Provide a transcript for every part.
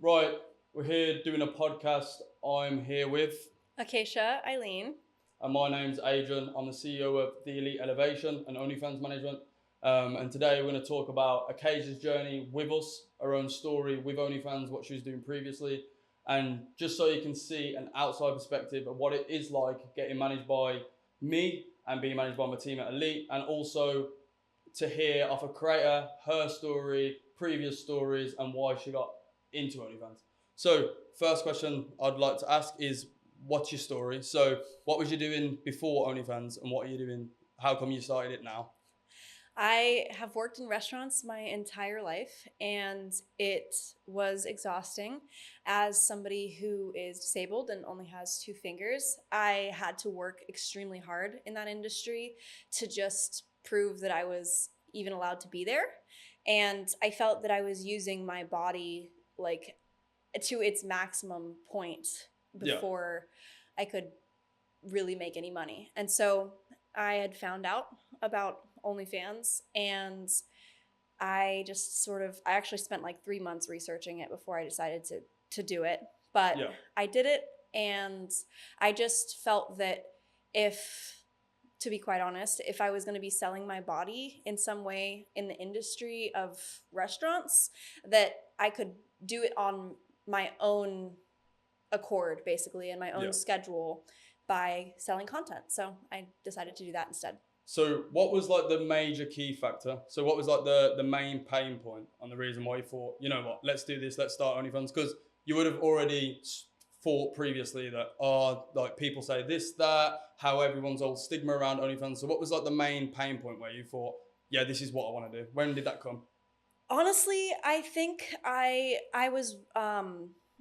Right, we're here doing a podcast. I'm here with, Acacia, Eileen. and my name's Adrian. I'm the CEO of The Elite Elevation and OnlyFans Management. And today we're going to talk about Acacia's journey with us, her own story with OnlyFans, what she was doing previously, and just so you can see an outside perspective of what it is like getting managed by me and being managed by my team at Elite, and also to hear off a creator, her story, previous stories, and why she got into OnlyFans. So, first question I'd like to ask is, what's your story? So, what was you doing before OnlyFans, and what are you doing? How come you started it now? I have worked in restaurants my entire life, and it was exhausting. As somebody who is disabled and only has two fingers, I had to work extremely hard in that industry to just prove that I was even allowed to be there. And I felt that I was using my body like to its maximum point before I could really make any money. And so I had found out about OnlyFans, and I actually spent like 3 months researching it before I decided to do it. But I did it, and I just felt that to be quite honest, if I was going to be selling my body in some way in the industry of restaurants, that I could do it on my own accord, basically, and my own schedule by selling content. So I decided to do that instead. So, what was like the major key factor? So, what was like the main pain point on the reason why you thought, you know what, let's do this, let's start OnlyFans? Because you would have already thought previously that, like people say this, that, how everyone's old stigma around OnlyFans. So, what was like the main pain point where you thought, yeah, this is what I want to do? When did that come? Honestly, I think I was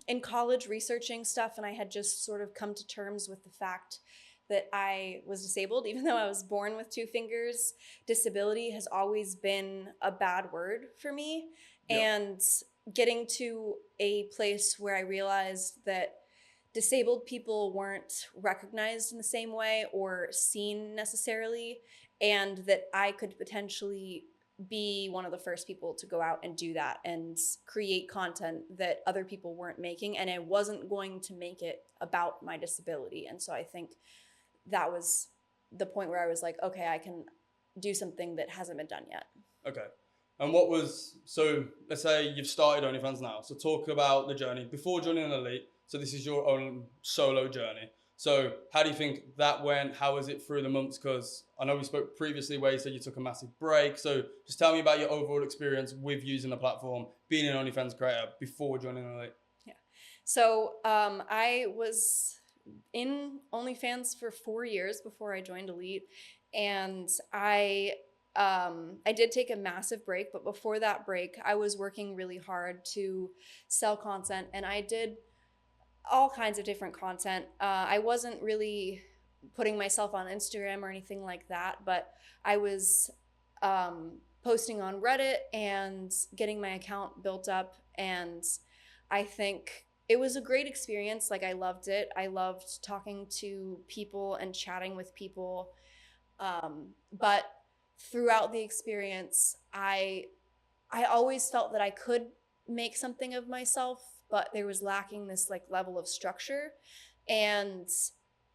in college researching stuff, and I had just sort of come to terms with the fact that I was disabled, even though I was born with two fingers. Disability has always been a bad word for me. And getting to a place where I realized that disabled people weren't recognized in the same way or seen necessarily, and that I could potentially be one of the first people to go out and do that and create content that other people weren't making, and I wasn't going to make it about my disability. And so I think that was the point where I was like, okay, I can do something that hasn't been done yet. Okay. And so let's say you've started OnlyFans now. So talk about the journey before joining Elite. So this is your own solo journey. So how do you think that went? How was it through the months? Because I know we spoke previously where you said you took a massive break. So just tell me about your overall experience with using the platform, being an OnlyFans creator before joining Elite. Yeah. So I was in OnlyFans for 4 years before I joined Elite, and I did take a massive break, but before that break, I was working really hard to sell content, and I did all kinds of different content. I wasn't really putting myself on Instagram or anything like that, but I was posting on Reddit and getting my account built up, and I think it was a great experience. Like, I loved it. I loved talking to people and chatting with people. But throughout the experience, I always felt that I could make something of myself, but there was lacking this like level of structure, and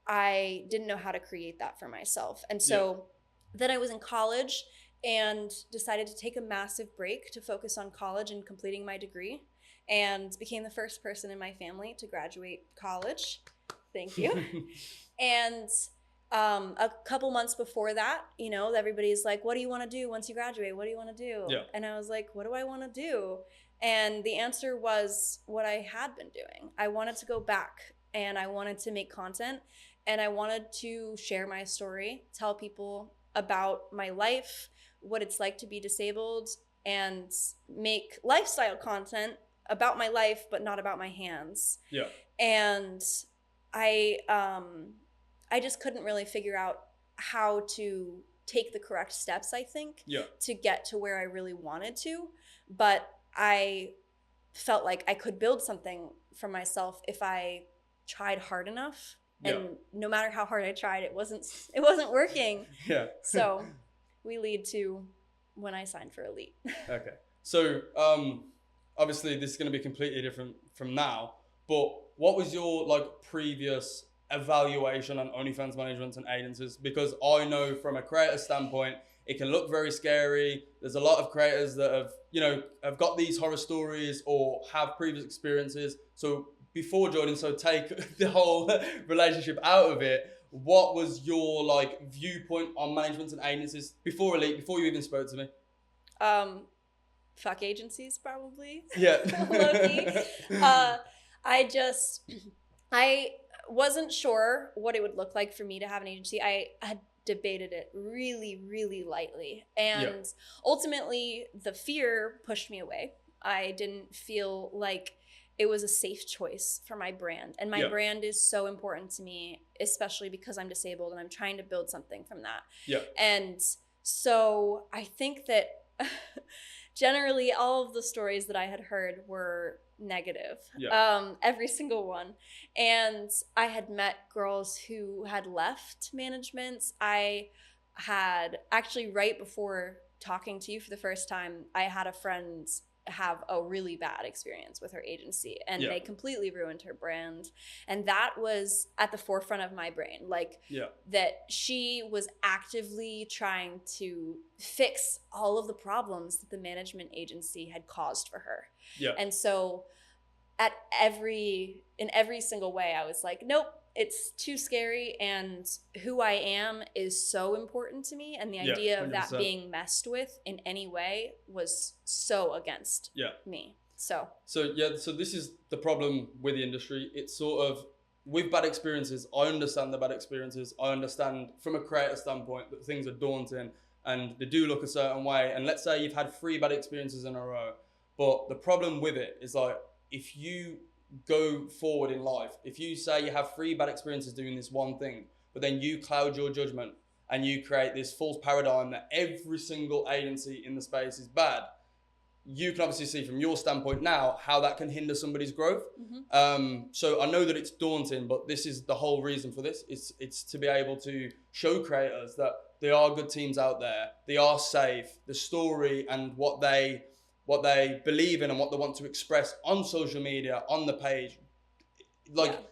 I didn't know how to create that for myself. And so then I was in college and decided to take a massive break to focus on college and completing my degree, and became the first person in my family to graduate college. Thank you. And a couple months before that, you know, everybody's like, what do you want to do once you graduate? What do you want to do? Yeah. And I was like, what do I want to do? And the answer was what I had been doing. I wanted to go back, and I wanted to make content, and I wanted to share my story, tell people about my life, what it's like to be disabled, and make lifestyle content about my life, but not about my hands. Yeah. And I just couldn't really figure out how to take the correct steps, I think, to get to where I really wanted to. But I felt like I could build something for myself if I tried hard enough. And no matter how hard I tried, it wasn't working. So we lead to when I signed for Elite. Okay. So obviously this is going to be completely different from now, but what was your like previous evaluation on OnlyFans management and agencies? Because I know from a creator standpoint, it can look very scary. There's a lot of creators that have, have got these horror stories or have previous experiences. So before joining, so take the whole relationship out of it. What was your like viewpoint on management and agencies before Elite, before you even spoke to me? Um, Fuck agencies, probably. Yeah. Low-key. I just, I wasn't sure what it would look like for me to have an agency. I had debated it really, really lightly. And ultimately, the fear pushed me away. I didn't feel like it was a safe choice for my brand. And my brand is so important to me, especially because I'm disabled and I'm trying to build something from that. Yeah. And so I think that generally all of the stories that I had heard were negative. Every single one. And I had met girls who had left managements. I had actually, right before talking to you for the first time, I had a friend have a really bad experience with her agency, and they completely ruined her brand. And that was at the forefront of my brain, like that she was actively trying to fix all of the problems that the management agency had caused for her. And so in every single way, I was like, nope, it's too scary, and who I am is so important to me, and the idea of that being messed with in any way was so against me. So this is the problem with the industry. It's sort of, with bad experiences, I understand the bad experiences. I understand from a creator standpoint that things are daunting and they do look a certain way. And let's say you've had 3 bad experiences in a row, but the problem with it is like, if you go forward in life, if you say you have 3 bad experiences doing this one thing, but then you cloud your judgment and you create this false paradigm that every single agency in the space is bad, you can obviously see from your standpoint now how that can hinder somebody's growth. So I know that it's daunting, but this is the whole reason for this. It's to be able to show creators that there are good teams out there, they are safe, the story and what they believe in and what they want to express on social media, on the page,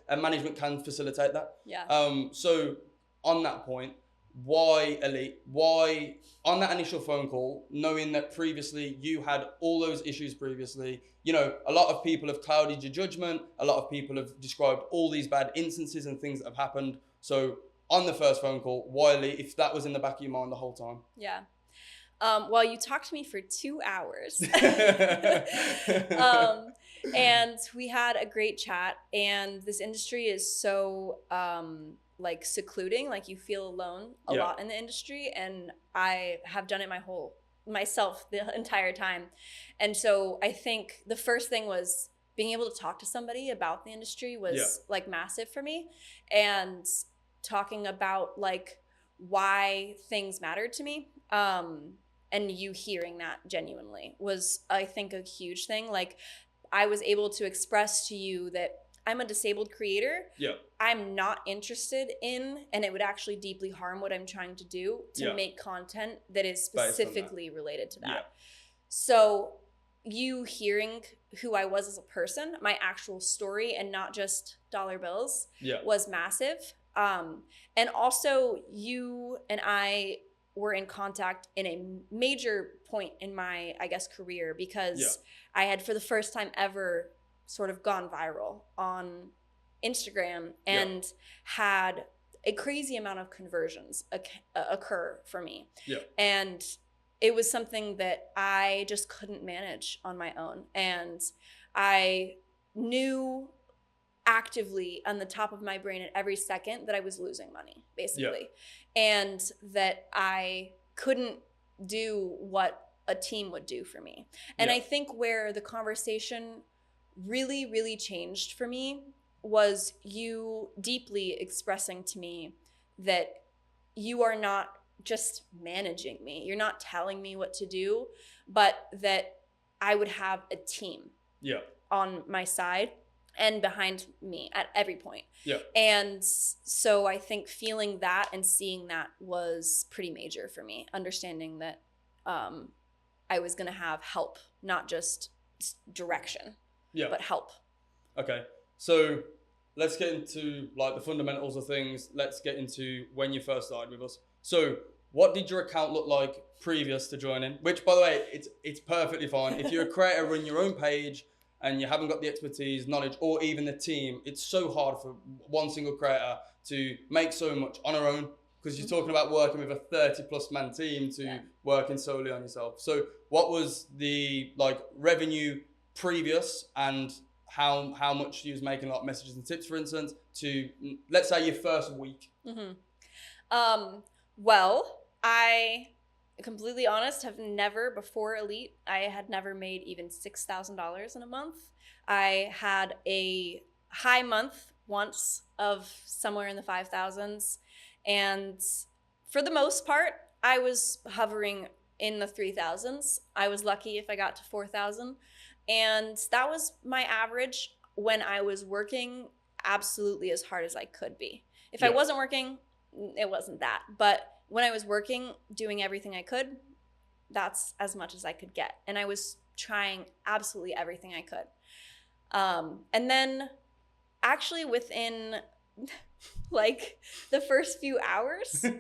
and management can facilitate that. So on that point, why Elite? Why on that initial phone call, knowing that previously you had all those issues previously, a lot of people have clouded your judgment, a lot of people have described all these bad instances and things that have happened. So on the first phone call, why Elite, if that was in the back of your mind the whole time? Well, you talked to me for 2 hours. And we had a great chat, and this industry is so like secluding, like you feel alone a lot in the industry, and I have done it myself the entire time. And so I think the first thing was being able to talk to somebody about the industry was like massive for me, and talking about like why things mattered to me. And you hearing that genuinely was, I think, a huge thing. Like, I was able to express to you that I'm a disabled creator. I'm not interested in, and it would actually deeply harm what I'm trying to do to make content that is specifically related to that. So you hearing who I was as a person, my actual story, and not just dollar bills, was massive. And also you and I were in contact in a major point in my, I guess, career, because I had for the first time ever sort of gone viral on Instagram and had a crazy amount of conversions occur for me. And it was something that I just couldn't manage on my own. And I knew actively on the top of my brain at every second that I was losing money, basically. And that I couldn't do what a team would do for me. And I think where the conversation really, really changed for me was you deeply expressing to me that you are not just managing me. You're not telling me what to do, but that I would have a team on my side and behind me at every point. And so I think feeling that and seeing that was pretty major for me, understanding that I was going to have help, not just direction, Yeah. but help. Okay. So let's get into like the fundamentals of things. Let's get into when you first started with us. So what did your account look like previous to joining? Which, by the way, it's perfectly fine. If you're a creator, run your own page and you haven't got the expertise, knowledge, or even the team, it's so hard for one single creator to make so much on her own, because you're talking about working with a 30+ man team to working solely on yourself. So what was the like revenue previous, and how much you was making, like messages and tips, for instance, to let's say your first week? Well, I, completely honest, have never before Elite, I had never made even $6,000 in a month. I had a high month once of somewhere in the 5,000s. And for the most part, I was hovering in the 3,000s. I was lucky if I got to 4,000. And that was my average when I was working absolutely as hard as I could be. If I wasn't working, it wasn't that. But when I was working, doing everything I could, that's as much as I could get. And I was trying absolutely everything I could. And then actually within like the first few hours, I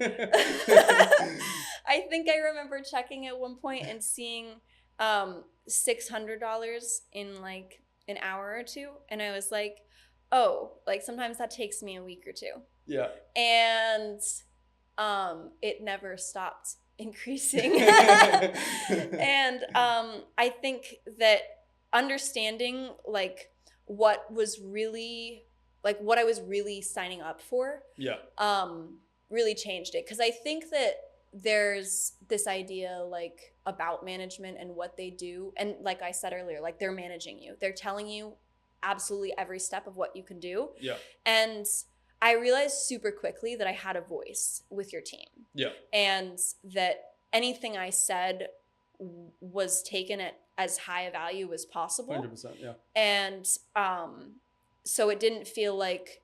think I remember checking at one point and seeing $600 in like an hour or two. And I was like, oh, like sometimes that takes me a week or two. Yeah. And it never stopped increasing. And I think that understanding like what I was really signing up for, really changed it. Because I think that there's this idea like about management and what they do, and like I said earlier, like they're managing you, they're telling you absolutely every step of what you can do. And I realized super quickly that I had a voice with your team. And that anything I said was taken at as high a value as possible. 100%, And so it didn't feel like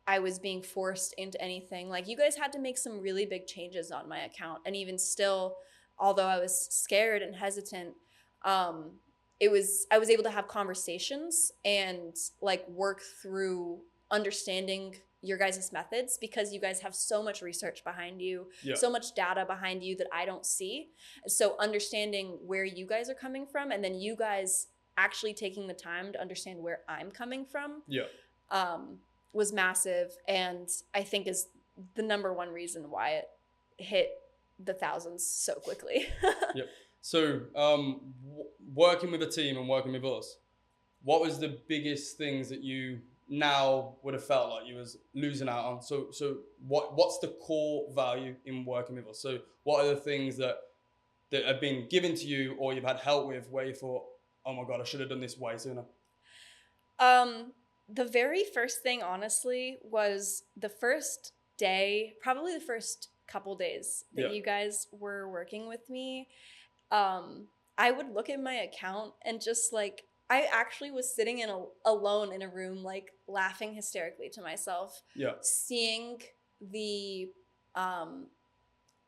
I was being forced into anything. Like you guys had to make some really big changes on my account. And even still, although I was scared and hesitant, I was able to have conversations and like work through understanding your guys' methods, because you guys have so much research behind you, so much data behind you that I don't see. So understanding where you guys are coming from, and then you guys actually taking the time to understand where I'm coming from, was massive. And I think is the number one reason why it hit the thousands so quickly. So working with a team and working with us, what was the biggest things that you now would have felt like you was losing out on? So what's the core value in working with us? So what are the things that have been given to you or you've had help with where you thought, oh my God, I should have done this way sooner? The very first thing, honestly, was the first day, probably the first couple days that you guys were working with me. I would look at my account and just like, I actually was sitting alone in a room, like laughing hysterically to myself, seeing the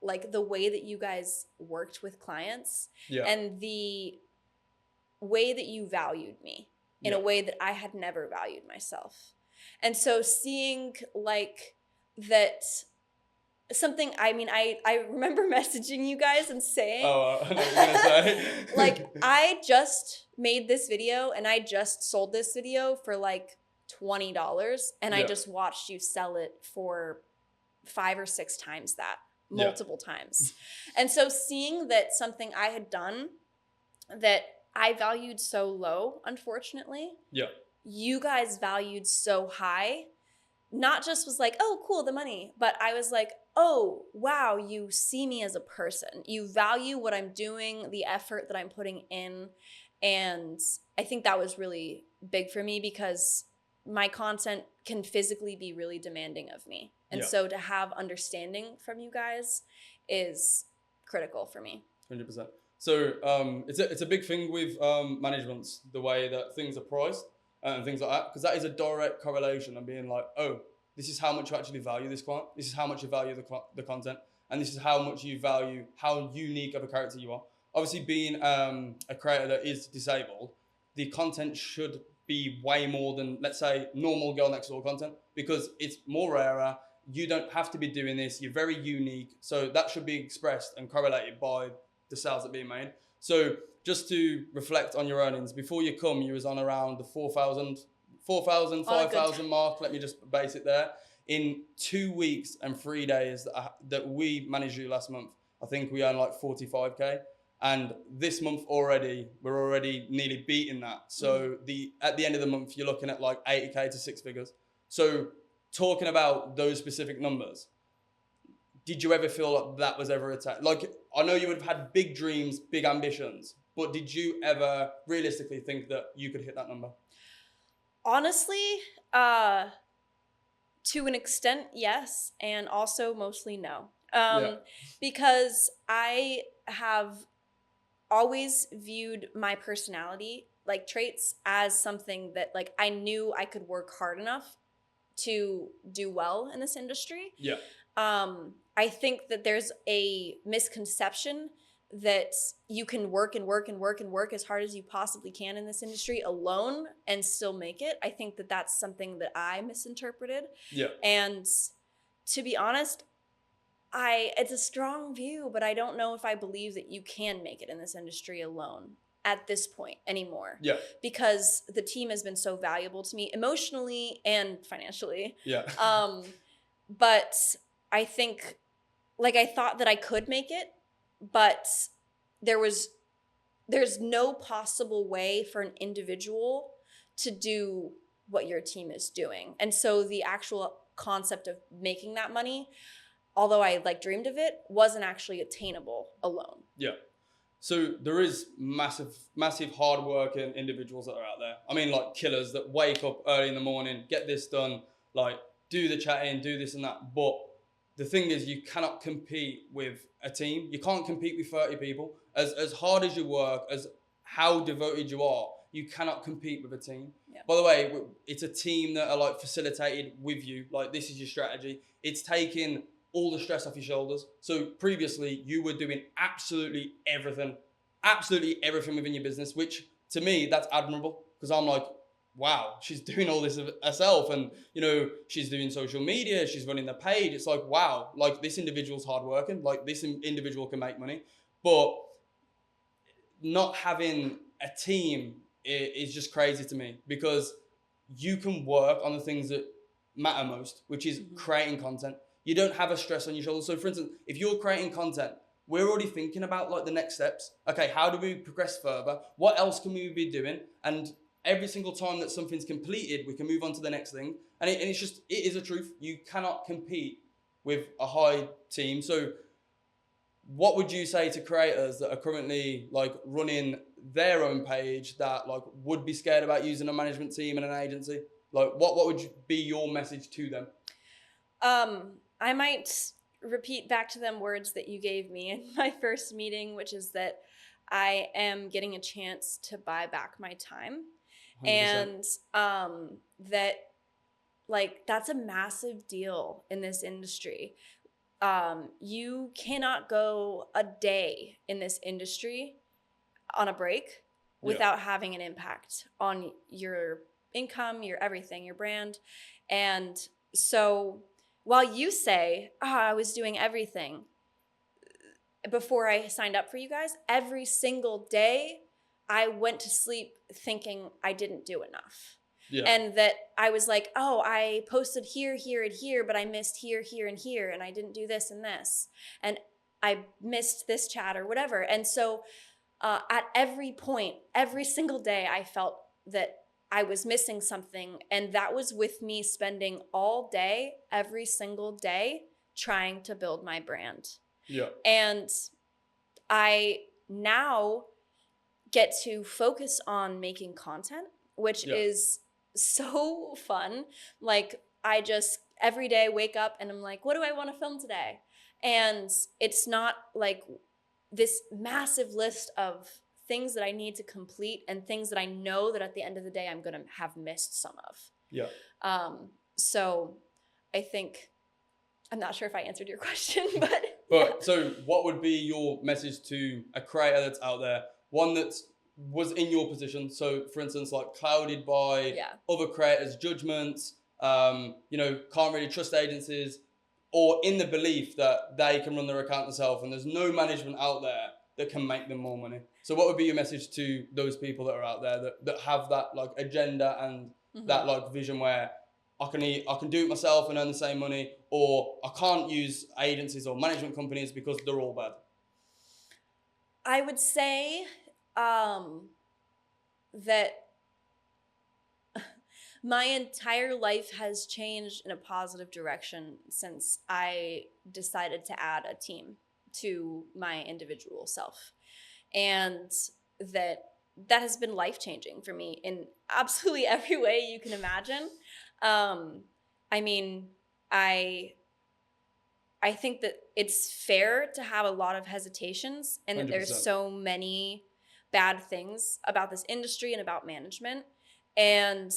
like the way that you guys worked with clients and the way that you valued me in a way that I had never valued myself. And so seeing like that something, I mean, I remember messaging you guys and saying, oh, I know what you're gonna say. like, I just made this video and I just sold this video for like $20, and I just watched you sell it for 5 or 6 times that, multiple times. And so seeing that something I had done that I valued so low, unfortunately, you guys valued so high, not just was like, oh, cool, the money, but I was like, oh, wow, you see me as a person. You value what I'm doing, the effort that I'm putting in. And I think that was really big for me, because my content can physically be really demanding of me. And so to have understanding from you guys is critical for me. 100%. So it's a big thing with managements, the way that things are priced and things like that, because that is a direct correlation and being like, oh, this is how much you actually value this client, this is how much you value the content, and this is how much you value how unique of a character you are. Obviously, being a creator that is disabled, the content should be way more than, let's say, normal girl next door content, because it's more rarer. You don't have to be doing this. You're very unique. So that should be expressed and correlated by the sales that are being made. So just to reflect on your earnings, before you come, you was on around the 4,000, 5,000 mark. Let me just base it there. In 2 weeks and 3 days that we managed you last month, I think we earned like 45K. And this month already, we're already nearly beating that. So at the end of the month, you're looking at like 80K to six figures. So talking about those specific numbers, did you ever feel like that was ever attacked? Like, I know you would have had big dreams, big ambitions, but did you ever realistically think that you could hit that number? Honestly, to an extent, yes, and also mostly no. Because I have always viewed my personality, like traits, as something that like I knew I could work hard enough to do well in this industry. Yeah. I think that there's a misconception that you can work and work and work and work as hard as you possibly can in this industry alone and still make it. I think that that's something that I misinterpreted. Yeah. And to be honest, it's a strong view, but I don't know if I believe that you can make it in this industry alone at this point anymore. Yeah. Because the team has been so valuable to me emotionally and financially. Yeah. But I think, like, I thought that I could make it, but there's no possible way for an individual to do what your team is doing. And so the actual concept of making that money, although I like dreamed of it, wasn't actually attainable alone. Yeah. So there is massive hard working individuals that are out there. I mean, like killers that wake up early in the morning, get this done, like do the chatting, do this and that. But the thing is, you cannot compete with a team. You can't compete with 30 people. As hard as you work, as how devoted you are, you cannot compete with a team. Yeah. By the way, it's a team that are like facilitated with you. Like, this is your strategy. It's taking all the stress off your shoulders. So previously you were doing absolutely everything within your business, which to me, that's admirable, because I'm like, wow, she's doing all this herself. And, you know, she's doing social media, she's running the page. It's like, wow, like this individual's hardworking, like this individual can make money. But not having a team is just crazy to me, because you can work on the things that matter most, which is creating content. You don't have a stress on your shoulders. So for instance, if you're creating content, we're already thinking about like the next steps. Okay, how do we progress further? What else can we be doing? And every single time that something's completed, we can move on to the next thing. And it is a truth. You cannot compete with a high team. So what would you say to creators that are currently like running their own page that like would be scared about using a management team and an agency? Like what would be your message to them? I might repeat back to them words that you gave me in my first meeting, which is that I am getting a chance to buy back my time. 100%. And that, like, that's a massive deal in this industry. You cannot go a day in this industry on a break without having an impact on your income, your everything, your brand. And so while you say, I was doing everything before I signed up for you guys, every single day I went to sleep thinking I didn't do enough. Yeah. And that I was like, I posted here, here, and here, but I missed here, here, and here, and I didn't do this and this. And I missed this chat or whatever. And so at every point, every single day, I felt that I was missing something. And that was with me spending all day, every single day, trying to build my brand. Yeah. And I now get to focus on making content, which is so fun. Like, I just every day wake up and I'm like, what do I want to film today? And it's not like this massive list of things that I need to complete and things that I know that at the end of the day I'm going to have missed some of. Yeah. So I think, I'm not sure if I answered your question, but So what would be your message to a creator that's out there? One that's was in your position. So, for instance, like clouded by Yeah. other creators' judgments, can't really trust agencies, or in the belief that they can run their account themselves and there's no management out there that can make them more money. So what would be your message to those people that are out there that have that like agenda and that like vision where I can do it myself and earn the same money, or I can't use agencies or management companies because they're all bad? I would say that my entire life has changed in a positive direction since I decided to add a team to my individual self. And that has been life-changing for me in absolutely every way you can imagine. I mean, I think that it's fair to have a lot of hesitations and that 100%. there's so many bad things about this industry and about management. And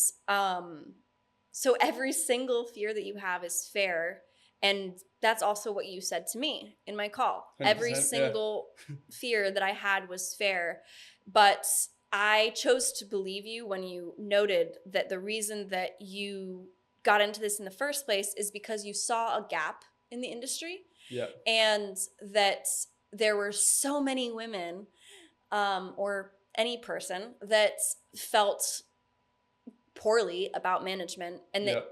so every single fear that you have is fair. And that's also what you said to me in my call. Every 100%, single fear that I had was fair. But I chose to believe you when you noted that the reason that you got into this in the first place is because you saw a gap in the industry. Yeah. And that there were so many women or any person that felt poorly about management, and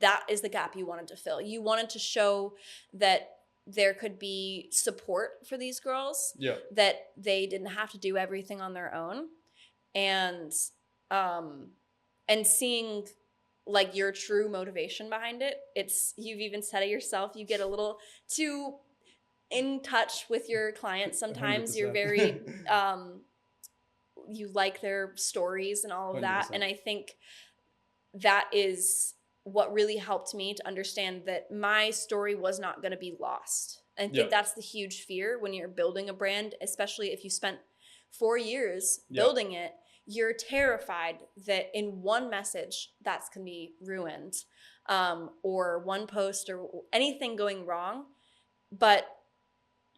that is the gap you wanted to fill. You wanted to show that there could be support for these girls, that they didn't have to do everything on their own, and seeing like your true motivation behind it. You've even said it yourself, you get a little too in touch with your clients sometimes. 100%. You're very you like their stories and all of that. 100%. And I think that is what really helped me to understand that my story was not going to be lost. I think that's the huge fear when you're building a brand, especially if you spent 4 years building it. You're terrified that in one message that's going to be ruined, or one post or anything going wrong. But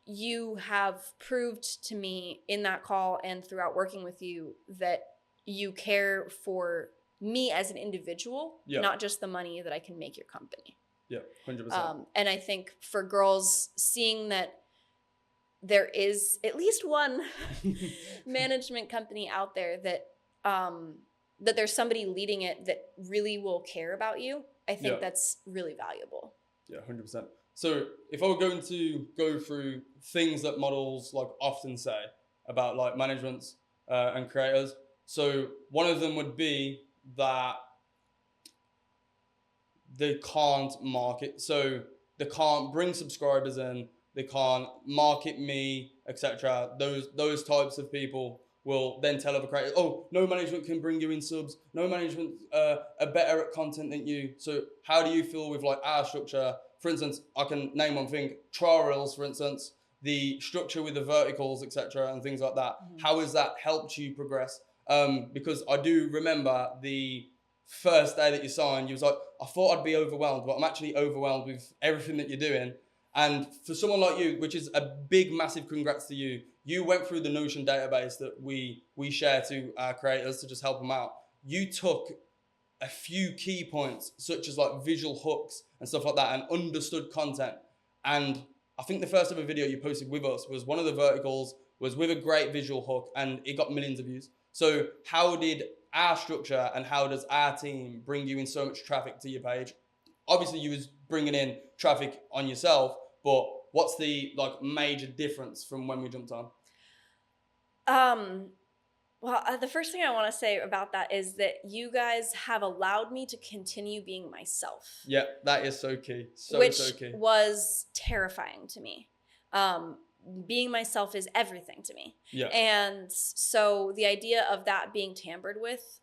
you have proved to me in that call and throughout working with you that you care for me as an individual, not just the money that I can make your company. Yeah, 100%. And I think for girls, seeing that there is at least one management company out there that that there's somebody leading it that really will care about you, I think that's really valuable. Yeah, 100%. So if I were going to go through things that models like often say about like managements and creators, so one of them would be that they can't market. So they can't bring subscribers in, they can't market me, etc. Those types of people will then tell other creators, oh, no management can bring you in subs, no management are better at content than you. So how do you feel with like our structure? For instance, I can name one thing, trials, for instance, the structure with the verticals, etc., and things like that. How has that helped you progress? Because I do remember the first day that you signed, you was like, I thought I'd be overwhelmed, but I'm actually overwhelmed with everything that you're doing. And for someone like you, which is a big, massive congrats to you, you went through the Notion database that we share to our creators to just help them out. You took a few key points, such as like visual hooks and stuff like that, and understood content. And I think the first ever video you posted with us was one of the verticals was with a great visual hook, and it got millions of views. So how did our structure and how does our team bring you in so much traffic to your page? Obviously you was bringing in traffic on yourself, but what's the like major difference from when we jumped on? Well, the first thing I want to say about that is that you guys have allowed me to continue being myself. Yeah, that is so key. So key. Which was terrifying to me. Being myself is everything to me. Yeah. And so the idea of that being tampered with,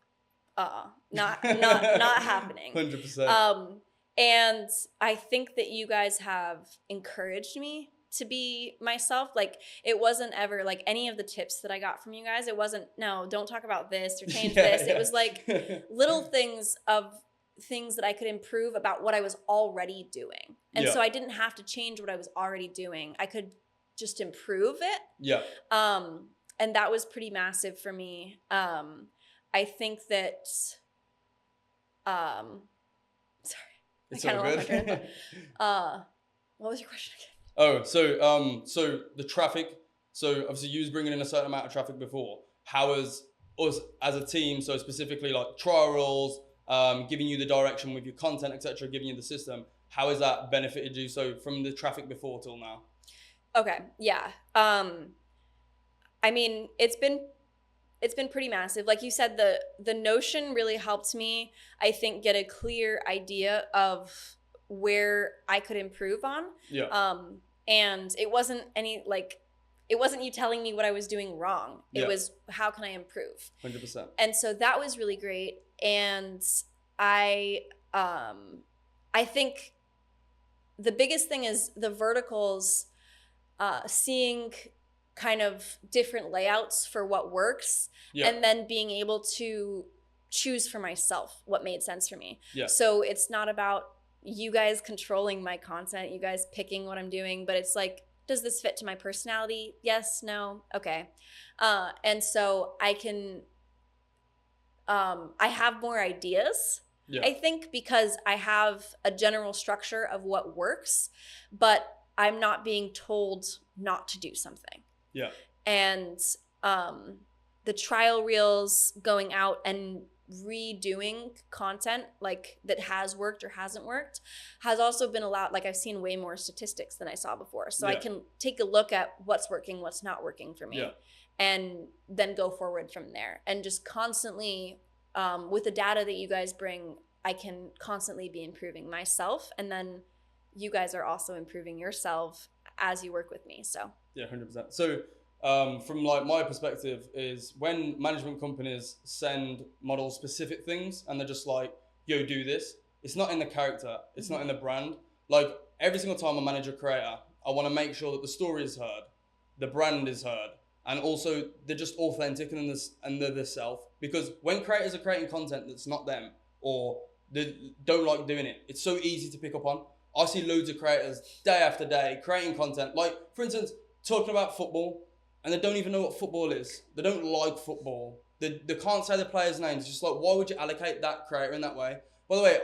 not happening. 100%. And I think that you guys have encouraged me to be myself. Like, it wasn't ever like any of the tips that I got from you guys. It wasn't, no, don't talk about this or change this. It was like little things that I could improve about what I was already doing. And so I didn't have to change what I was already doing. I could just improve it. Yeah. and that was pretty massive for me. I think that, sorry, It's I kind all of lost my train of good. thought. What was your question again? Oh, so the traffic. So obviously you was bringing in a certain amount of traffic before. How has us as a team, so specifically like trial rules, giving you the direction with your content, etc., giving you the system, how has that benefited you? So from the traffic before till now? Okay, yeah. I mean, it's been pretty massive. Like you said, the Notion really helped me, I think, get a clear idea of where I could improve on. Yeah. And it wasn't it wasn't you telling me what I was doing wrong. It Yeah. was, how can I improve? 100%. And so that was really great. And I I think the biggest thing is the verticals, seeing kind of different layouts for what works, Yeah. and then being able to choose for myself what made sense for me. Yeah. So it's not about you guys controlling my content, you guys picking what I'm doing, but it's like, does this fit to my personality? Yes, no, okay. And so I can, I have more ideas, Yeah. I think, because I have a general structure of what works, but I'm not being told not to do something. Yeah. And the trial reels, going out and redoing content like that has worked or hasn't worked, has also been allowed. Like, I've seen way more statistics than I saw before, so I Yeah. can take a look at what's working, what's not working for me, Yeah. and then go forward from there. And just constantly, with the data that you guys bring, I can constantly be improving myself, and then you guys are also improving yourself as you work with me. So Yeah, 100%. So from like my perspective is when management companies send models specific things and they're just like, yo, do this, it's not in the character, it's not in the brand. Like every single time I manage a creator, I want to make sure that the story is heard, the brand is heard, and also they're just authentic and they're the self. Because when creators are creating content that's not them, or they don't like doing it, it's so easy to pick up on. I see loads of creators day after day creating content, like for instance, talking about football, and they don't even know what football is. They don't like football. They can't say the players' names. It's just like, why would you allocate that creator in that way? By the way,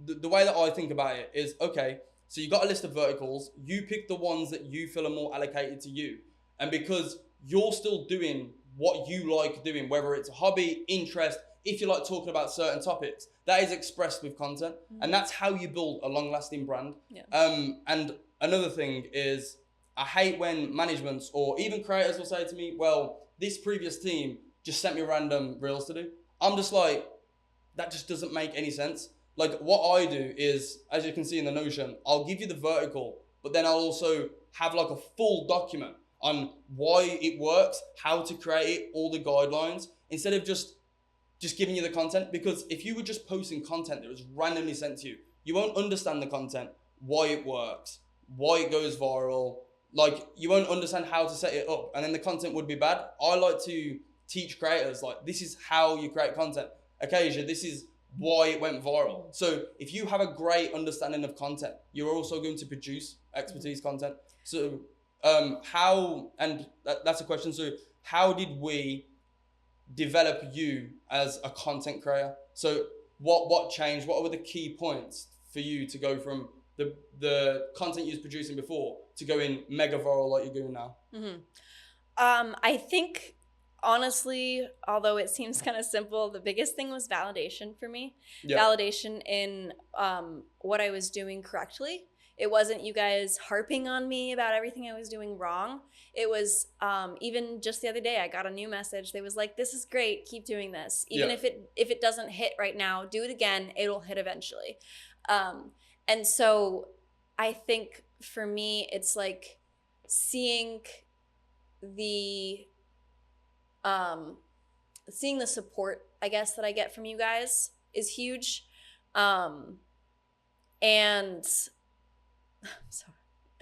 the way that I think about it is, okay, so you got a list of verticals. You pick the ones that you feel are more allocated to you. And because you're still doing what you like doing, whether it's a hobby, interest, if you like talking about certain topics, that is expressed with content. And that's how you build a long-lasting brand. Yeah. And another thing is, I hate when managements or even creators will say to me, well, this previous team just sent me random reels to do. I'm just like, that just doesn't make any sense. Like what I do is, as you can see in the Notion, I'll give you the vertical, but then I'll also have like a full document on why it works, how to create it, all the guidelines, instead of just giving you the content. Because if you were just posting content that was randomly sent to you, you won't understand the content, why it works, why it goes viral. Like you won't understand how to set it up, and then the content would be bad. I like to teach creators, like, this is how you create content. Acacia, this is why it went viral. So if you have a great understanding of content, you're also going to produce expertise content. So how, and that's a question. So how did we develop you as a content creator? So what changed? What were the key points for you to go from the content you was producing before to going mega viral like you're doing now? I think, honestly, although it seems kind of simple, the biggest thing was validation for me. Yeah. Validation in what I was doing correctly. It wasn't you guys harping on me about everything I was doing wrong. It was even just the other day, I got a new message. They was like, this is great, keep doing this. Even if it doesn't hit right now, do it again, it'll hit eventually. And so I think for me, it's like seeing the support, I guess, that I get from you guys is huge. And sorry.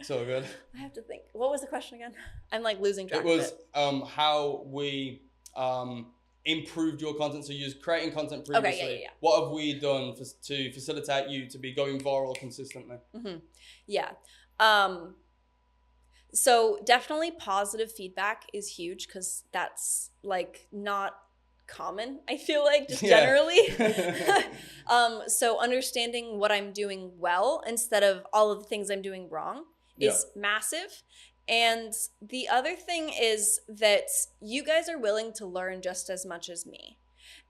So good. I have to think. What was the question again? I'm like losing track. It was how we improved your content. So you was creating content previously. Okay, yeah. What have we done to facilitate you to be going viral consistently? Yeah. So definitely positive feedback is huge because that's like not common, I feel like, just generally. So understanding what I'm doing well instead of all of the things I'm doing wrong is massive. And the other thing is that you guys are willing to learn just as much as me.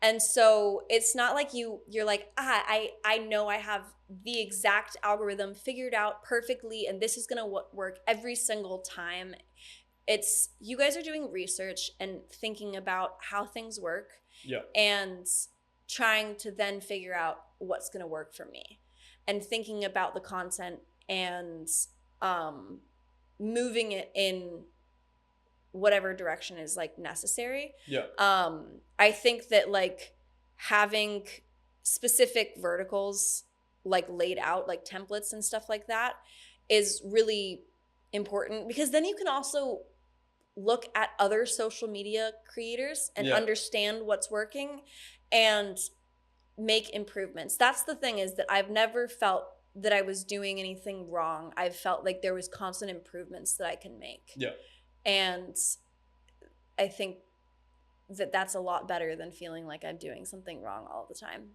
And so it's not like you're like, I know I have the exact algorithm figured out perfectly and this is going to work every single time. It's you guys are doing research and thinking about how things work and trying to then figure out what's going to work for me and thinking about the content and moving it in whatever direction is like necessary. I think that like having specific verticals like laid out, like templates and stuff like that, is really important because then you can also look at other social media creators and understand what's working and make improvements. That's the thing, is that I've never felt that I was doing anything wrong. I've felt like there was constant improvements that I can make. And I think that that's a lot better than feeling like I'm doing something wrong all the time.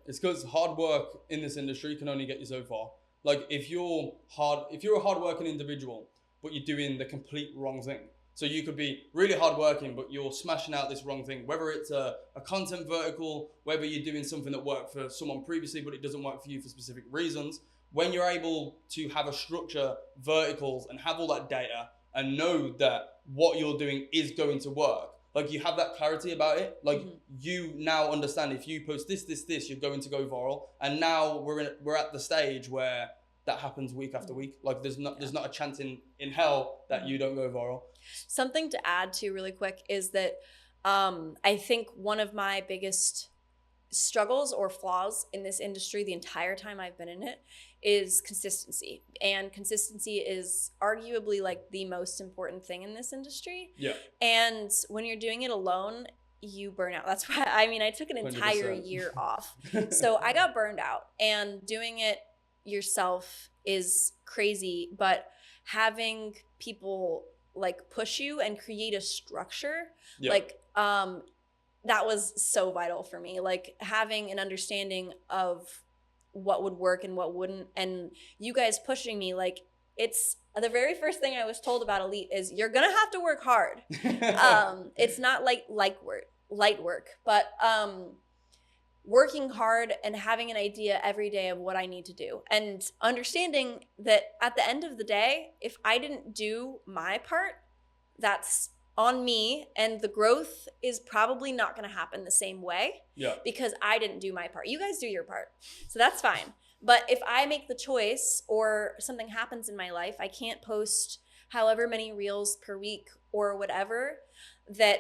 It's because hard work in this industry can only get you so far. Like if you're a hardworking individual, but you're doing the complete wrong thing. So you could be really hardworking, but you're smashing out this wrong thing, whether it's a content vertical, whether you're doing something that worked for someone previously, but it doesn't work for you for specific reasons. When you're able to have a structure, verticals, and have all that data and know that what you're doing is going to work, like you have that clarity about it. Like you now understand if you post this, you're going to go viral. And now we're at the stage where that happens week after week. Like there's not a chance in hell that you don't go viral. Something to add to really quick is that I think one of my biggest struggles or flaws in this industry the entire time I've been in it is consistency. And consistency is arguably like the most important thing in this industry. And when you're doing it alone, you burn out. That's why, I mean, I took an entire 100%. Year off. So I got burned out, and doing it yourself is crazy, but having people like push you and create a structure, like that was so vital for me. Like having an understanding of what would work and what wouldn't, and you guys pushing me. Like it's the very first thing I was told about Elite is you're gonna have to work hard. It's not like light work, but working hard and having an idea every day of what I need to do, and understanding that at the end of the day, if I didn't do my part, that's on me, and the growth is probably not going to happen the same way because I didn't do my part. You guys do your part, so that's fine. But if I make the choice or something happens in my life, I can't post however many reels per week or whatever, that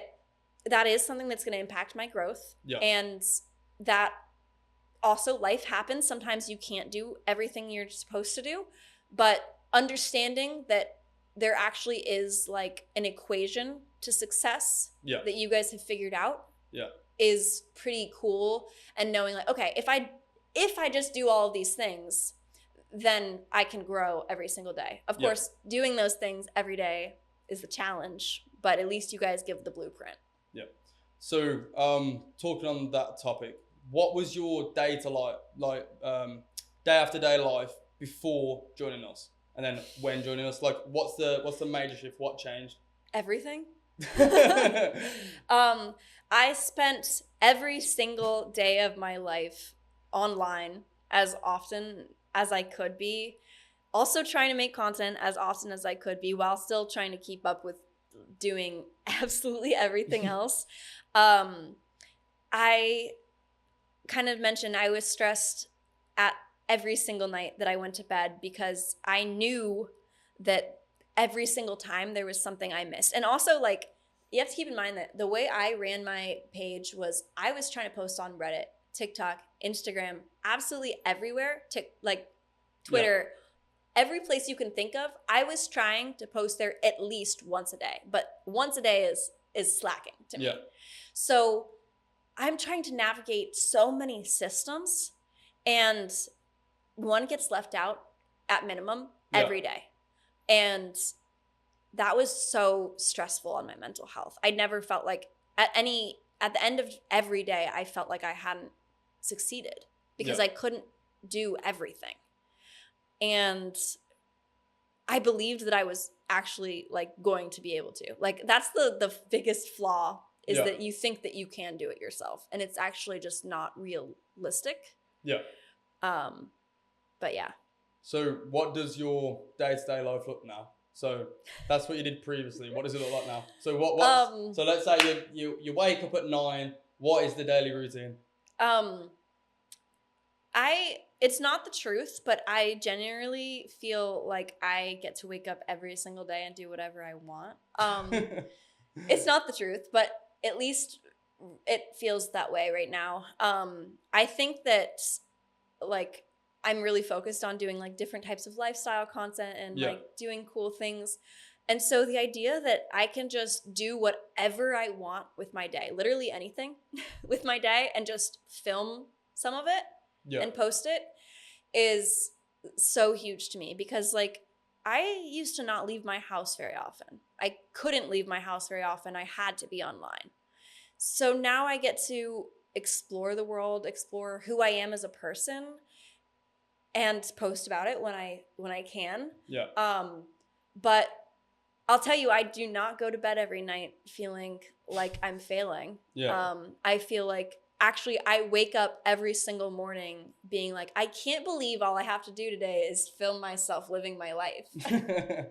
is something that's going to impact my growth. And that also, life happens. Sometimes you can't do everything you're supposed to do, but understanding that there actually is like an equation to success that you guys have figured out is pretty cool. And knowing like, okay, if I just do all of these things, then I can grow every single day. Of course, doing those things every day is the challenge, but at least you guys give the blueprint. So talking on that topic, what was your day after day life before joining us? And then when joining us, like what's the major shift? What changed? Everything. I spent every single day of my life online as often as I could be, also trying to make content as often as I could be while still trying to keep up with doing absolutely everything else. I kind of mentioned I was stressed at every single night that I went to bed because I knew that every single time there was something I missed. And also, like, you have to keep in mind that the way I ran my page was I was trying to post on Reddit, TikTok, Instagram, absolutely everywhere, like Twitter, every place you can think of. I was trying to post there at least once a day, but once a day is slacking to me. So I'm trying to navigate so many systems, and one gets left out at minimum every day. And that was so stressful on my mental health. I never felt like at the end of every day, I felt like I hadn't succeeded because Yeah. I couldn't do everything. And I believed that I was actually like going to be able to. Like that's the biggest flaw is Yeah. that you think that you can do it yourself and it's actually just not realistic. Yeah. But yeah. So what does your day-to-day life look now? So that's what you did previously. What does it look like now? So so let's say you wake up at 9. What is the daily routine? It's not the truth, but I genuinely feel like I get to wake up every single day and do whatever I want. It's not the truth, but at least it feels that way right now. I think that like I'm really focused on doing like different types of lifestyle content and Yeah. like doing cool things. And so the idea that I can just do whatever I want with my day, literally anything with my day and just film some of it Yeah. and post it is so huge to me because like I used to not leave my house very often. I couldn't leave my house very often. I had to be online. So now I get to explore the world, explore who I am as a person and post about it when I can. Yeah. But I'll tell you, I do not go to bed every night feeling like I'm failing. Yeah. I feel like actually I wake up every single morning being like, I can't believe all I have to do today is film myself living my life. Because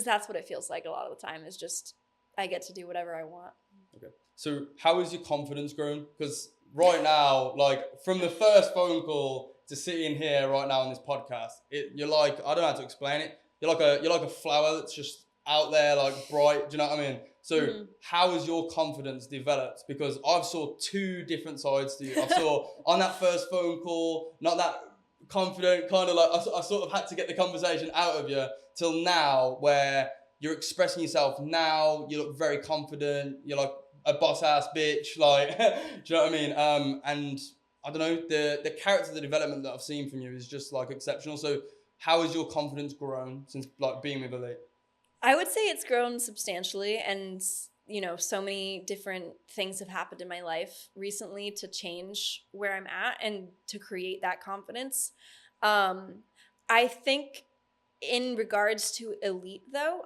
that's what it feels like a lot of the time is just I get to do whatever I want. Okay. So how has your confidence grown? Because right now, like from the first phone call to sitting here right now on this podcast, you're like, I don't know how to explain it. You're like a flower that's just out there, like bright. Do you know what I mean? So how has your confidence developed? Because I've saw 2 different sides to you. I saw on that first phone call, not that confident, kind of like I sort of had to get the conversation out of you till now, where you're expressing yourself now. You look very confident. You're like a boss ass bitch. Like, do you know what I mean? And I don't know, the character, the development that I've seen from you is just like exceptional. So how has your confidence grown since like being with Elite? I would say it's grown substantially and you know, so many different things have happened in my life recently to change where I'm at and to create that confidence. I think in regards to Elite though,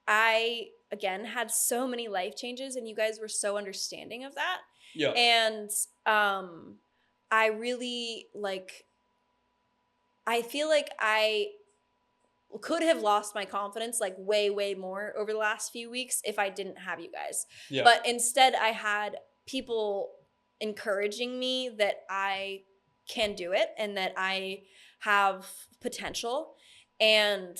I again had so many life changes and you guys were so understanding of that. Yeah. And I really like I feel like I could have lost my confidence like way more over the last few weeks if I didn't have you guys. Yeah. But instead I had people encouraging me that I can do it and that I have potential. And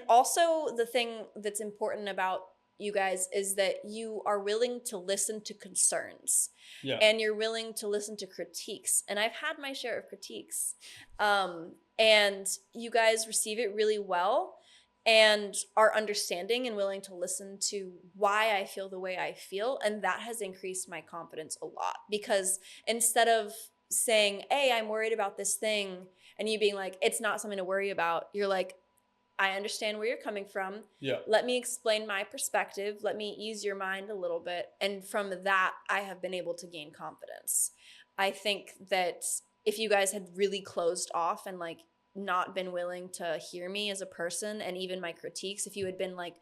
also the thing that's important about you guys is that you are willing to listen to concerns. Yeah. And you're willing to listen to critiques. And I've had my share of critiques. And you guys receive it really well and are understanding and willing to listen to why I feel the way I feel. And that has increased my confidence a lot because instead of saying, hey, I'm worried about this thing, and you being like, it's not something to worry about, you're like, I understand where you're coming from. Yeah. Let me explain my perspective. Let me ease your mind a little bit. And from that, I have been able to gain confidence. I think that if you guys had really closed off and like not been willing to hear me as a person and even my critiques, if you had been like,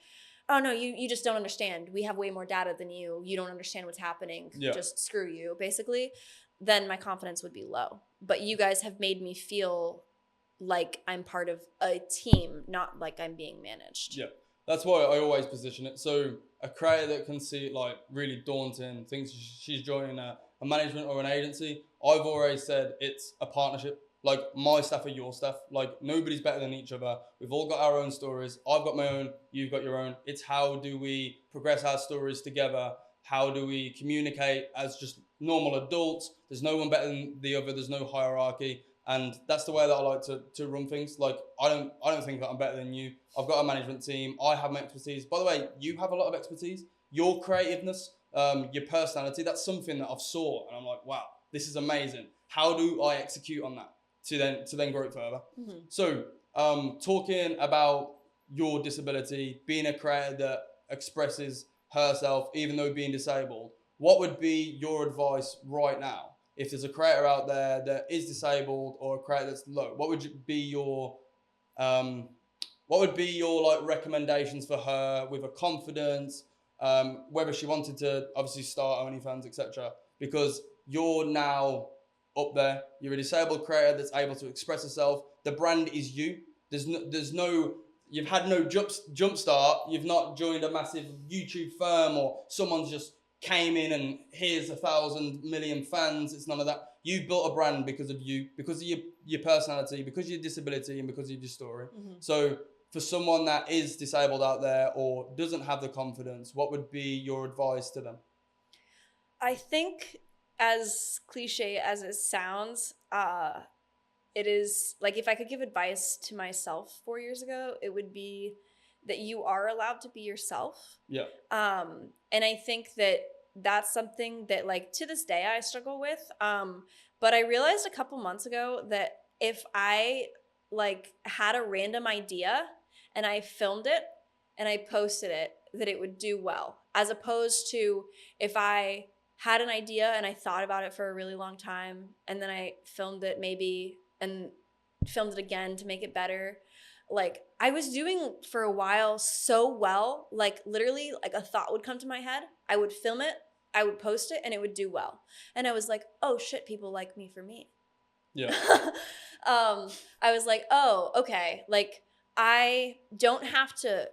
oh no, you just don't understand. We have way more data than you. You don't understand what's happening. Yeah. Just screw you, basically. Then my confidence would be low. But you guys have made me feel like I'm part of a team, not like I'm being managed. Yeah, that's why I always position it. So a creator that can see it like really daunting, thinks she's joining a management or an agency, I've always said it's a partnership. Like my stuff are your stuff. Like nobody's better than each other. We've all got our own stories. I've got my own, you've got your own. It's how do we progress our stories together? How do we communicate as just normal adults? There's no one better than the other. There's no hierarchy. And that's the way that I like to run things. Like I don't think that I'm better than you. I've got a management team. I have my expertise. By the way, you have a lot of expertise. Your creativeness, your personality, that's something that I've saw. And I'm like, wow, this is amazing. How do I execute on that to then grow it further? Mm-hmm. So talking about your disability, being a creator that expresses herself even though being disabled, what would be your advice right now? If there's a creator out there that is disabled or a creator that's low, um, what would be your like recommendations for her with a confidence, whether she wanted to obviously start OnlyFans, etc. Because you're now up there. You're a disabled creator that's able to express herself. The brand is you. There's no. You've had no jump start. You've not joined a massive YouTube firm or someone's just came in and here's 1,000,000,000 fans. It's none of that. You built a brand because of you, because of your personality, because of your disability, and because of your story. Mm-hmm. So for someone that is disabled out there or doesn't have the confidence, what would be your advice to them? I think, as cliche as it sounds, it is like, if I could give advice to myself 4 years ago, it would be that you are allowed to be yourself. Yeah. And I think that that's something that, like, to this day I struggle with. But I realized a couple months ago that if I like had a random idea and I filmed it and I posted it, that it would do well, as opposed to if I had an idea and I thought about it for a really long time and then I filmed it maybe and filmed it again to make it better. Like, I was doing for a while so well, like literally like a thought would come to my head, I would film it, I would post it, and it would do well. And I was like, oh shit, people like me for me. Yeah. I was like, oh, okay. Like, I don't have to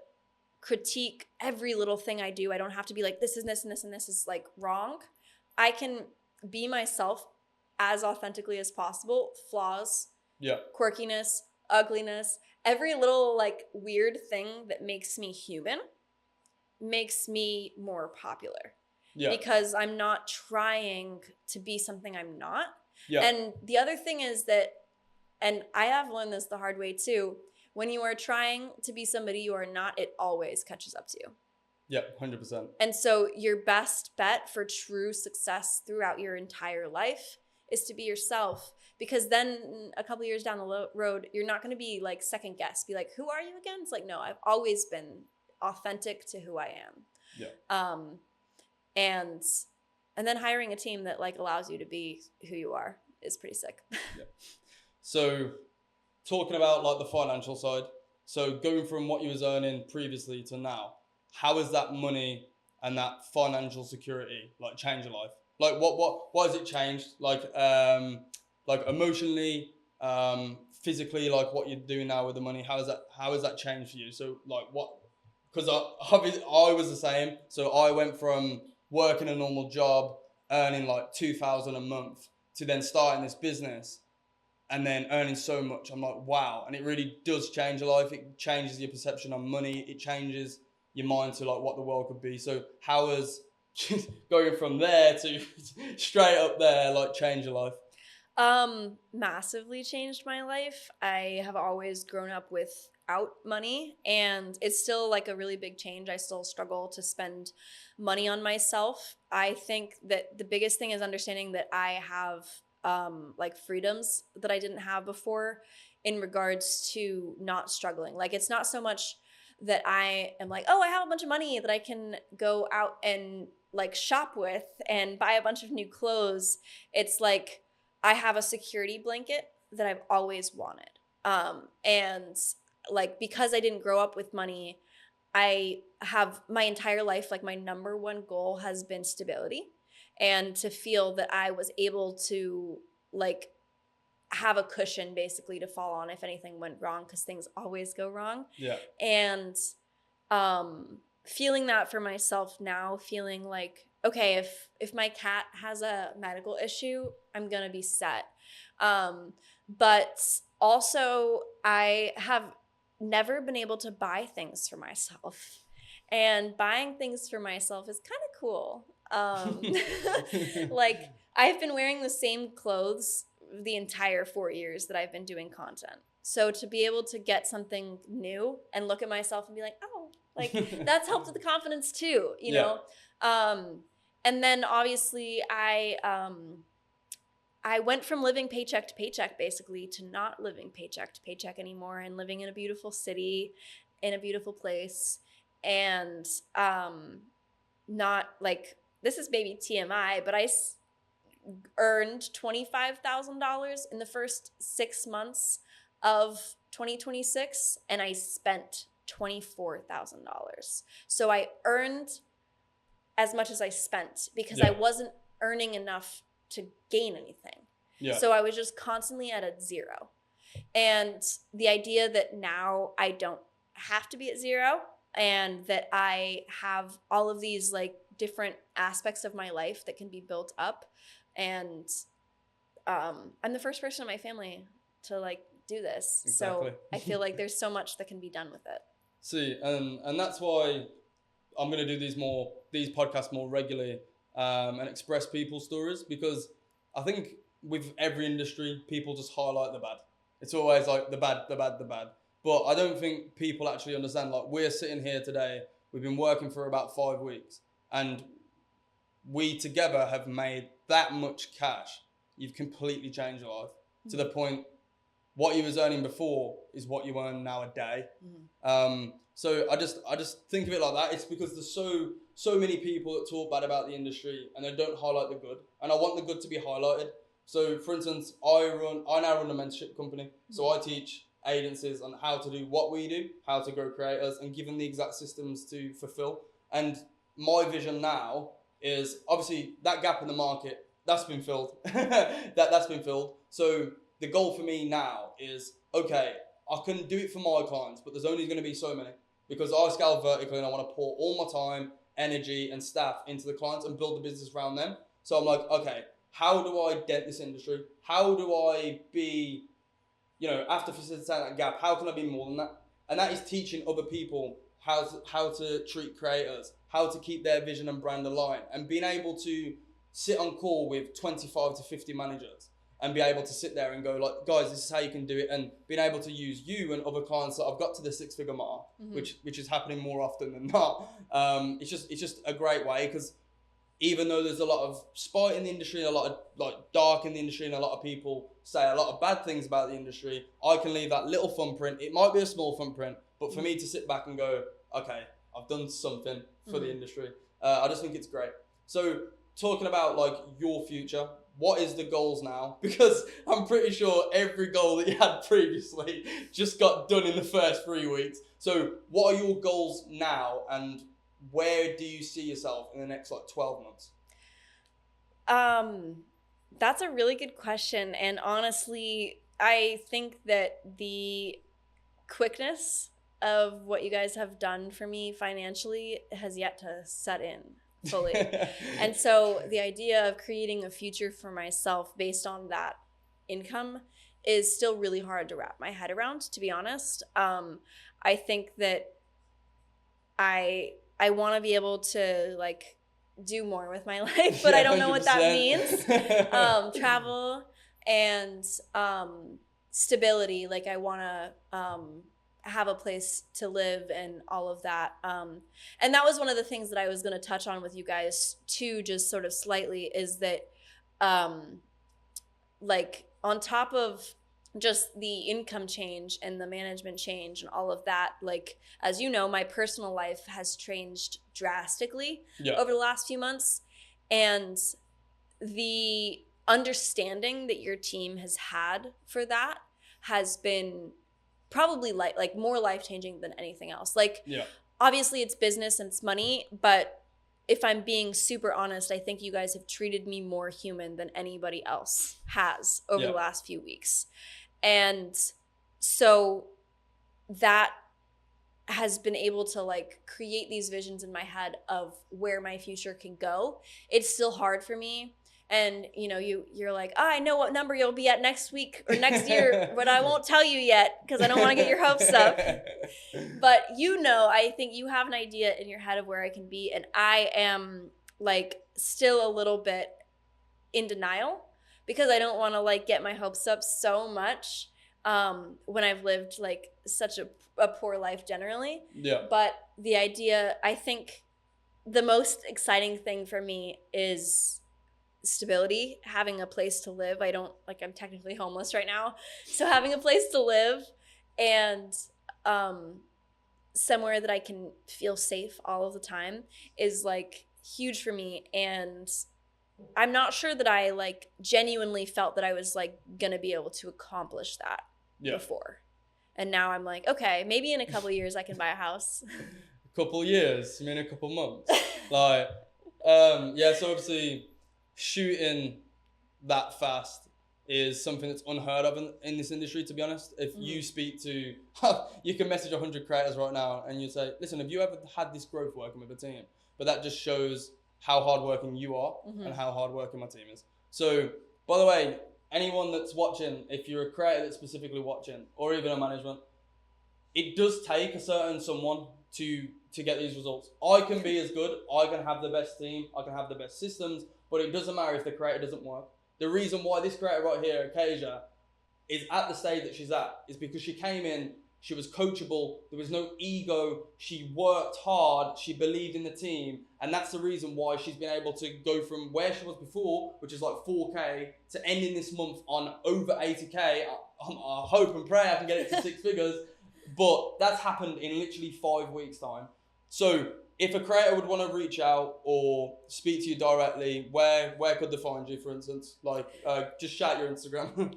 critique every little thing I do. I don't have to be like, this is this and this and this is like wrong. I can be myself as authentically as possible. Flaws, Yeah. quirkiness, ugliness, every little like weird thing that makes me human makes me more popular. Yeah. Because I'm not trying to be something I'm not. Yeah. And the other thing is that, and I have learned this the hard way too, when you are trying to be somebody you are not, it always catches up to you. Yeah, 100%. And so your best bet for true success throughout your entire life is to be yourself, because then a couple years down the road, you're not going to be like second guess, be like, who are you again? It's like, no, I've always been authentic to who I am. Yeah. And then hiring a team that like allows you to be who you are is pretty sick. Yeah. So talking about like the financial side, so going from what you was earning previously to now, how has that money and that financial security like changed your life? Like what has it changed? Like emotionally, physically, like what you're doing now with the money, how has that changed for you? So like what, because I was the same. So I went from working a normal job, earning like 2,000 a month, to then starting this business and then earning so much. I'm like, wow. And it really does change your life. It changes your perception on money. It changes your mind to like what the world could be. So how has going from there to straight up there like change your life? Massively changed my life. I have always grown up without money, and it's still like a really big change. I still struggle to spend money on myself. I think that the biggest thing is understanding that I have like freedoms that I didn't have before in regards to not struggling. Like, it's not so much that I am like, oh, I have a bunch of money that I can go out and like shop with and buy a bunch of new clothes. It's like, I have a security blanket that I've always wanted. And like, because I didn't grow up with money, I have my entire life, like my number one goal has been stability, and to feel that I was able to like have a cushion basically to fall on if anything went wrong, because things always go wrong. Yeah. And feeling that for myself now, feeling like, okay, if my cat has a medical issue, I'm gonna be set. But also, I have never been able to buy things for myself, and buying things for myself is kind of cool. Like, I've been wearing the same clothes the entire 4 years that I've been doing content. So to be able to get something new and look at myself and be like, oh, like that's helped with the confidence too, you know? And then obviously I went from living paycheck to paycheck basically to not living paycheck to paycheck anymore and living in a beautiful city. in a beautiful place, and not like, this is maybe TMI, but I earned $25,000 in the first 6 months of 2026, and I spent $24,000. So I earned as much as I spent because I wasn't earning enough to gain anything. Yeah. So I was just constantly at a zero. And the idea that now I don't have to be at zero, and that I have all of these like different aspects of my life that can be built up, and I'm the first person in my family to like do this. Exactly. So I feel like there's so much that can be done with it. See, and that's why I'm gonna do these podcasts more regularly, and express people's stories, because I think with every industry, people just highlight the bad. It's always like the bad, the bad, the bad. But I don't think people actually understand. Like, we're sitting here today, we've been working for about 5 weeks, and we together have made that much cash. You've completely changed your life to the point what you was earning before is what you earn now a day. So I just think of it like that. It's because there's so many people that talk bad about the industry and they don't highlight the good. And I want the good to be highlighted. So for instance, I now run a mentorship company. So I teach agencies on how to do what we do, how to grow creators, and give them the exact systems to fulfill. And my vision now is obviously that gap in the market that's been filled. that's been filled. So the goal for me now is, okay, I can do it for my clients, but there's only going to be so many, because I scale vertically and I want to pour all my time, energy, and staff into the clients and build the business around them. So I'm like, okay, how do I dent this industry? How do I be, after facilitating that gap, how can I be more than that? And that is teaching other people how to treat creators, how to keep their vision and brand aligned, and being able to sit on call with 25 to 50 managers and be able to sit there and go like, guys, this is how you can do it, and being able to use you and other clients that I've got to the 6-figure mark, which is happening more often than not. It's just a great way, because even though there's a lot of spite in the industry, a lot of like dark in the industry, and a lot of people say a lot of bad things about the industry, I can leave that little thumbprint. It might be a small thumbprint, but for me to sit back and go, okay, I've done something for the industry. I just think it's great. So talking about like your future, what is the goals now? Because I'm pretty sure every goal that you had previously just got done in the first 3 weeks. So what are your goals now, and where do you see yourself in the next like 12 months? That's a really good question. And honestly, I think that the quickness of what you guys have done for me financially has yet to set in fully. And so the idea of creating a future for myself based on that income is still really hard to wrap my head around, to be honest. I think that I want to be able to like do more with my life, but I don't know 100%. what that means. Travel and stability. Like I want to have a place to live and all of that. And that was one of the things that I was going to touch on with you guys too, just sort of slightly, is that like on top of just the income change and the management change and all of that, like, as you know, my personal life has changed drastically over the last few months. And the understanding that your team has had for that has been probably like more life-changing than anything else. Like, obviously it's business and it's money, but if I'm being super honest, I think you guys have treated me more human than anybody else has over the last few weeks. And so that has been able to like create these visions in my head of where my future can go. It's still hard for me. And you're like, I know what number you'll be at next week or next year, but I won't tell you yet because I don't want to get your hopes up. But I think you have an idea in your head of where I can be. And I am like still a little bit in denial because I don't want to like get my hopes up so much when I've lived like such a poor life generally. But the idea, I think the most exciting thing for me is stability, having a place to live. I'm technically homeless right now, so having a place to live and somewhere that I can feel safe all of the time is like huge for me. And I'm not sure that I like genuinely felt that I was like gonna be able to accomplish that before. And now I'm like, okay, maybe in a couple years I can buy a house. A couple years, I mean a couple months. Like, yeah, so obviously shooting that fast is something that's unheard of in this industry, to be honest. If you speak to, you can message 100 creators right now and you say, listen, have you ever had this growth working with a team? But that just shows how hardworking you are and how hardworking my team is. So, by the way, anyone that's watching, if you're a creator that's specifically watching, or even a management, it does take a certain someone to get these results. I can be as good, I can have the best team, I can have the best systems, but it doesn't matter if the creator doesn't work. The reason why this creator right here, Acacia, is at the stage that she's at is because she came in, she was coachable, there was no ego, she worked hard, she believed in the team, and that's the reason why she's been able to go from where she was before, which is like 4K, to ending this month on over 80K. I hope and pray I can get it to 6 figures, but that's happened in literally 5 weeks' time. So if a creator would want to reach out or speak to you directly, where could they find you, for instance? Like, just shout your Instagram.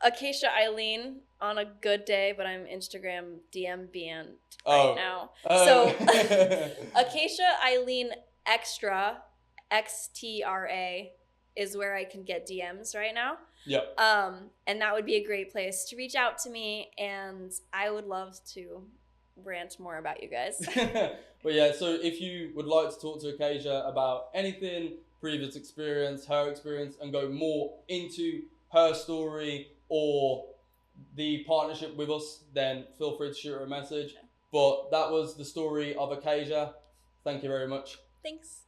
Acacia Eileen on a good day, but I'm Instagram DM banned right now. So Acacia Eileen Extra, XTRA, is where I can get DMs right now. Yep. And that would be a great place to reach out to me, and I would love to rant more about you guys. But yeah, so if you would like to talk to Acacia about anything, previous experience, her experience, and go more into her story or the partnership with us, then feel free to shoot her a message. But that was the story of Acacia. Thank you very much. Thanks.